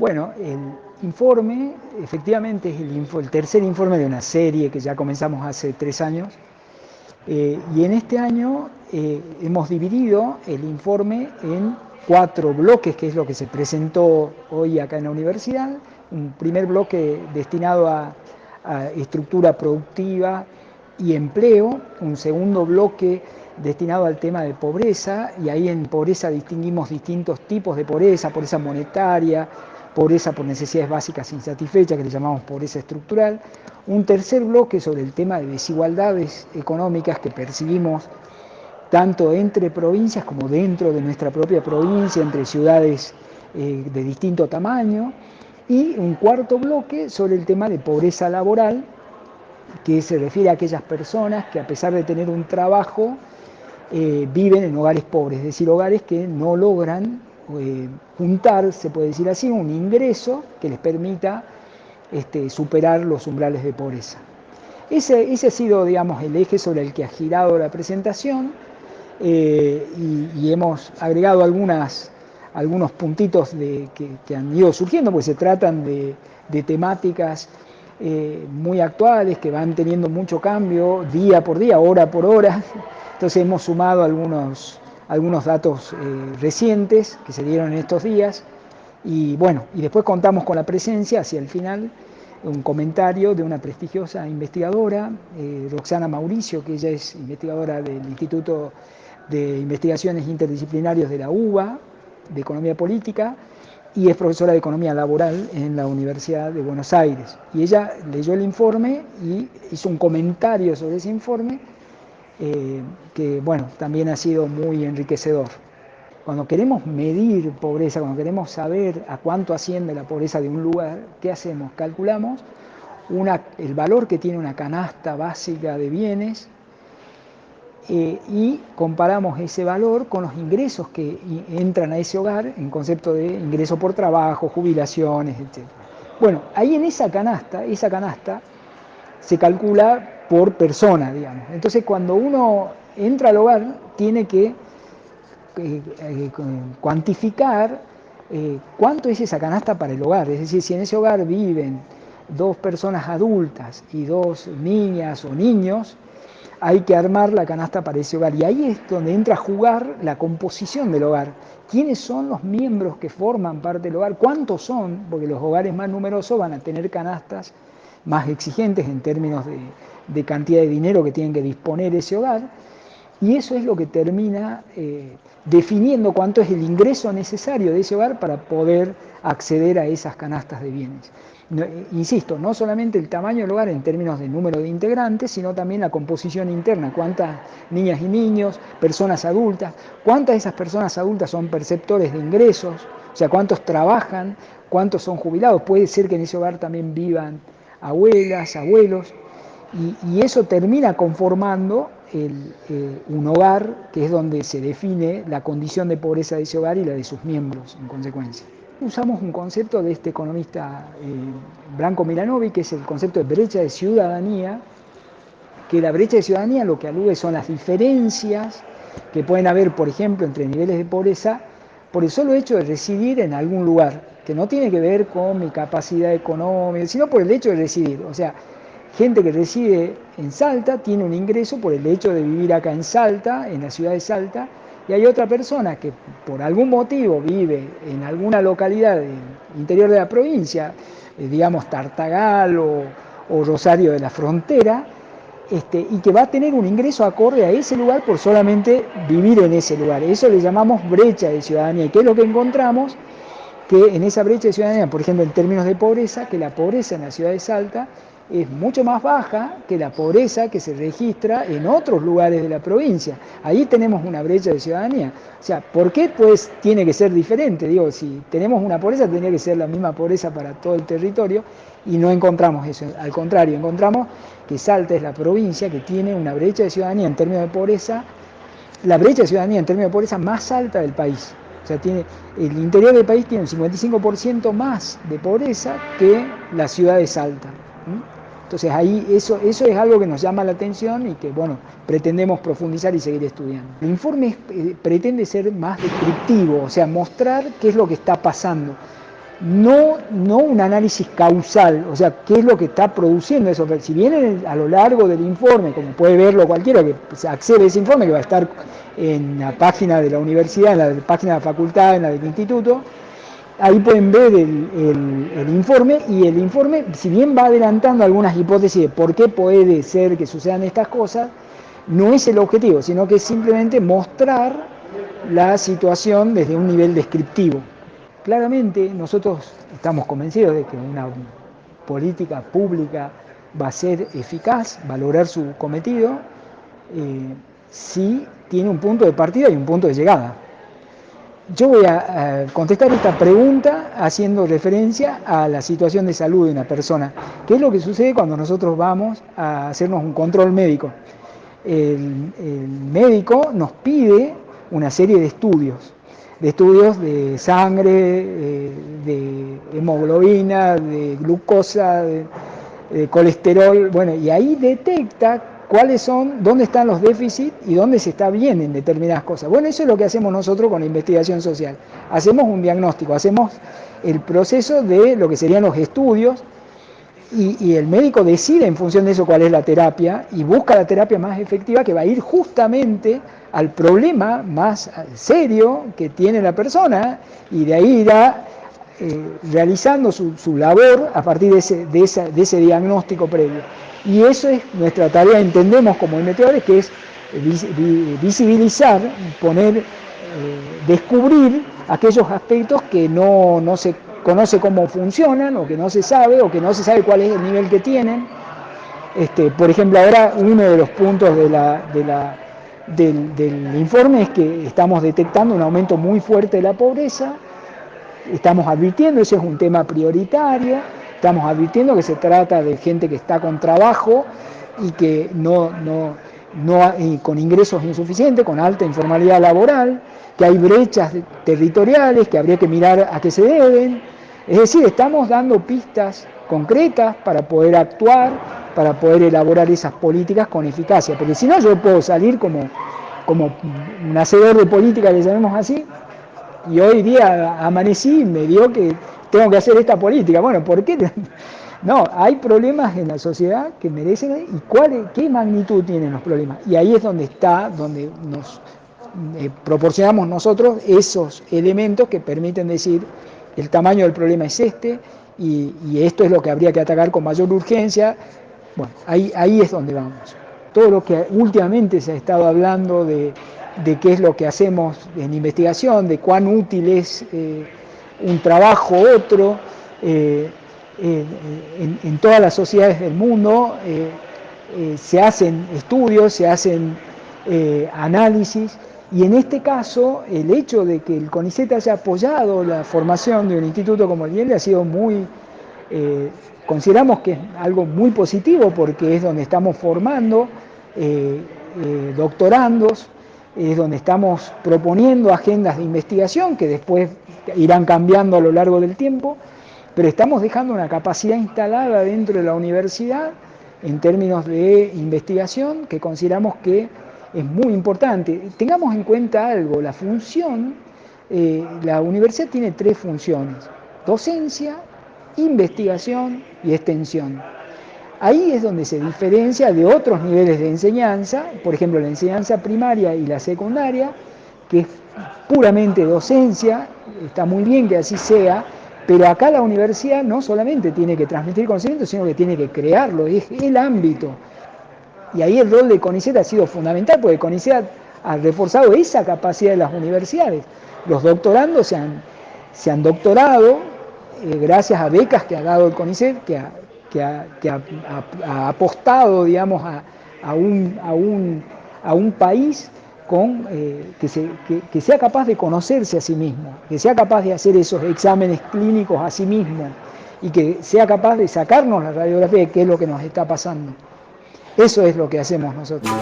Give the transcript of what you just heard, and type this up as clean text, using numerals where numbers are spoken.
Bueno, el informe efectivamente es el tercer informe de una serie que ya comenzamos hace 3 años. Y en este año hemos dividido el informe en 4 bloques, que es lo que se presentó hoy acá en la universidad. Un primer bloque destinado a estructura productiva y empleo, un segundo bloque destinado al tema de pobreza, y ahí en pobreza distinguimos distintos tipos de pobreza: pobreza monetaria, pobreza por necesidades básicas insatisfechas, que le llamamos pobreza estructural. Un tercer bloque sobre el tema de desigualdades económicas que percibimos tanto entre provincias como dentro de nuestra propia provincia, entre ciudades de distinto tamaño. Y un cuarto bloque sobre el tema de pobreza laboral, que se refiere a aquellas personas que, a pesar de tener un trabajo, viven en hogares pobres, es decir, hogares que no logran juntar, se puede decir así, un ingreso que les permita superar los umbrales de pobreza. Ese ha sido, digamos, el eje sobre el que ha girado la presentación, y hemos agregado algunos puntitos que han ido surgiendo, porque se tratan de temáticas muy actuales, que van teniendo mucho cambio día por día, hora por hora. Entonces hemos sumado algunos datos recientes que se dieron en estos días, y bueno, y después contamos con la presencia hacia el final, un comentario de una prestigiosa investigadora, Roxana Mauricio, que ella es investigadora del Instituto de Investigaciones Interdisciplinarios de la UBA, de Economía Política, y es profesora de Economía Laboral en la Universidad de Buenos Aires. Y ella leyó el informe y hizo un comentario sobre ese informe, que bueno, también ha sido muy enriquecedor. Cuando queremos medir pobreza, cuando queremos saber a cuánto asciende la pobreza de un lugar, ¿qué hacemos? Calculamos el valor que tiene una canasta básica de bienes, y comparamos ese valor con los ingresos que entran a ese hogar en concepto de ingreso por trabajo, jubilaciones, etc. Bueno, ahí en esa canasta se calcula por persona, digamos. Entonces, cuando uno entra al hogar, tiene que cuantificar cuánto es esa canasta para el hogar. Es decir, si en ese hogar viven 2 personas adultas y 2 niñas o niños, hay que armar la canasta para ese hogar. Y ahí es donde entra a jugar la composición del hogar. ¿Quiénes son los miembros que forman parte del hogar? ¿Cuántos son? Porque los hogares más numerosos van a tener canastas más exigentes en términos de cantidad de dinero que tienen que disponer ese hogar. Y eso es lo que termina definiendo cuánto es el ingreso necesario de ese hogar para poder acceder a esas canastas de bienes. Insisto, no solamente el tamaño del hogar en términos de número de integrantes, sino también la composición interna: cuántas niñas y niños, personas adultas, cuántas de esas personas adultas son perceptores de ingresos, o sea, cuántos trabajan, cuántos son jubilados. Puede ser que en ese hogar también vivan abuelas, abuelos, y eso termina conformando un hogar, que es donde se define la condición de pobreza de ese hogar y la de sus miembros en consecuencia. Usamos un concepto de este economista Branko Milanovic, que es el concepto de brecha de ciudadanía, que la brecha de ciudadanía lo que alude son las diferencias que pueden haber, por ejemplo, entre niveles de pobreza por el solo hecho de residir en algún lugar, que no tiene que ver con mi capacidad económica, sino por el hecho de residir. O sea, gente que reside en Salta tiene un ingreso por el hecho de vivir acá en Salta, en la ciudad de Salta, y hay otra persona que por algún motivo vive en alguna localidad del interior de la provincia, digamos Tartagal o Rosario de la Frontera, y que va a tener un ingreso acorde a ese lugar por solamente vivir en ese lugar. Eso le llamamos brecha de ciudadanía. ¿Y qué es lo que encontramos? Que en esa brecha de ciudadanía, por ejemplo, en términos de pobreza, que la pobreza en la ciudad de Salta es mucho más baja que la pobreza que se registra en otros lugares de la provincia. Ahí tenemos una brecha de ciudadanía. O sea, ¿por qué pues tiene que ser diferente? Digo, si tenemos una pobreza, tendría que ser la misma pobreza para todo el territorio, y no encontramos eso. Al contrario, encontramos que Salta es la provincia que tiene una brecha de ciudadanía en términos de pobreza, la brecha de ciudadanía en términos de pobreza más alta del país. O sea, el interior del país tiene un 55% más de pobreza que la ciudad de Salta. Entonces ahí eso es algo que nos llama la atención y que, bueno, pretendemos profundizar y seguir estudiando. El informe pretende ser más descriptivo, o sea, mostrar qué es lo que está pasando. no un análisis causal, o sea, qué es lo que está produciendo eso. Si bien a lo largo del informe, como puede verlo cualquiera que accede a ese informe, que va a estar en la página de la universidad, en la página de la facultad, en la del instituto, ahí pueden ver el informe, y el informe, si bien va adelantando algunas hipótesis de por qué puede ser que sucedan estas cosas, no es el objetivo, sino que es simplemente mostrar la situación desde un nivel descriptivo. Claramente nosotros estamos convencidos de que una política pública va a ser eficaz, va a lograr su cometido, si tiene un punto de partida y un punto de llegada. Yo voy a contestar esta pregunta haciendo referencia a la situación de salud de una persona. ¿Qué es lo que sucede cuando nosotros vamos a hacernos un control médico? El médico nos pide una serie de estudios de sangre, de hemoglobina, de glucosa, de colesterol, bueno, y ahí detecta dónde están los déficits y dónde se está bien en determinadas cosas. Bueno, eso es lo que hacemos nosotros con la investigación social. Hacemos un diagnóstico, hacemos el proceso de lo que serían los estudios, y el médico decide en función de eso cuál es la terapia y busca la terapia más efectiva que va a ir justamente al problema más serio que tiene la persona, y de ahí irá realizando su labor a partir de ese diagnóstico previo. Y eso es nuestra tarea, entendemos como investigadores, que es visibilizar, descubrir aquellos aspectos que no se conoce cómo funcionan, o que no se sabe, o que no se sabe cuál es el nivel que tienen. Por ejemplo, ahora uno de los puntos del informe es que estamos detectando un aumento muy fuerte de la pobreza, estamos advirtiendo, ese es un tema prioritario, estamos advirtiendo que se trata de gente que está con trabajo y que con ingresos insuficientes, con alta informalidad laboral, que hay brechas territoriales que habría que mirar a qué se deben. Es decir, estamos dando pistas concretas para poder actuar, para poder elaborar esas políticas con eficacia, porque si no yo puedo salir como un hacedor de política, le llamemos así, y hoy día amanecí y me dio que tengo que hacer esta política. Bueno, ¿por qué? No, hay problemas en la sociedad que merecen, y qué magnitud tienen los problemas. Y ahí es donde nos proporcionamos nosotros esos elementos que permiten decir el tamaño del problema es este, y esto es lo que habría que atacar con mayor urgencia. Bueno, ahí es donde vamos. Todo lo que últimamente se ha estado hablando de qué es lo que hacemos en investigación, de cuán útil es un trabajo u otro, en todas las sociedades del mundo se hacen estudios, se hacen análisis, y en este caso el hecho de que el CONICET haya apoyado la formación de un instituto como el IELE ha sido consideramos que es algo muy positivo, porque es donde estamos formando doctorandos, es donde estamos proponiendo agendas de investigación que después irán cambiando a lo largo del tiempo, pero estamos dejando una capacidad instalada dentro de la universidad en términos de investigación que consideramos que es muy importante. Tengamos en cuenta algo, la universidad tiene 3 funciones: docencia, investigación y extensión. Ahí es donde se diferencia de otros niveles de enseñanza, por ejemplo la enseñanza primaria y la secundaria, que es puramente docencia, está muy bien que así sea, pero acá la universidad no solamente tiene que transmitir conocimiento, sino que tiene que crearlo, es el ámbito. Y ahí el rol de CONICET ha sido fundamental, porque CONICET ha reforzado esa capacidad de las universidades. Los doctorandos se han doctorado gracias a becas que ha dado el CONICET, que ha apostado, digamos, a un país que sea capaz de conocerse a sí mismo, que sea capaz de hacer esos exámenes clínicos a sí mismo, y que sea capaz de sacarnos la radiografía de qué es lo que nos está pasando. Eso es lo que hacemos nosotros.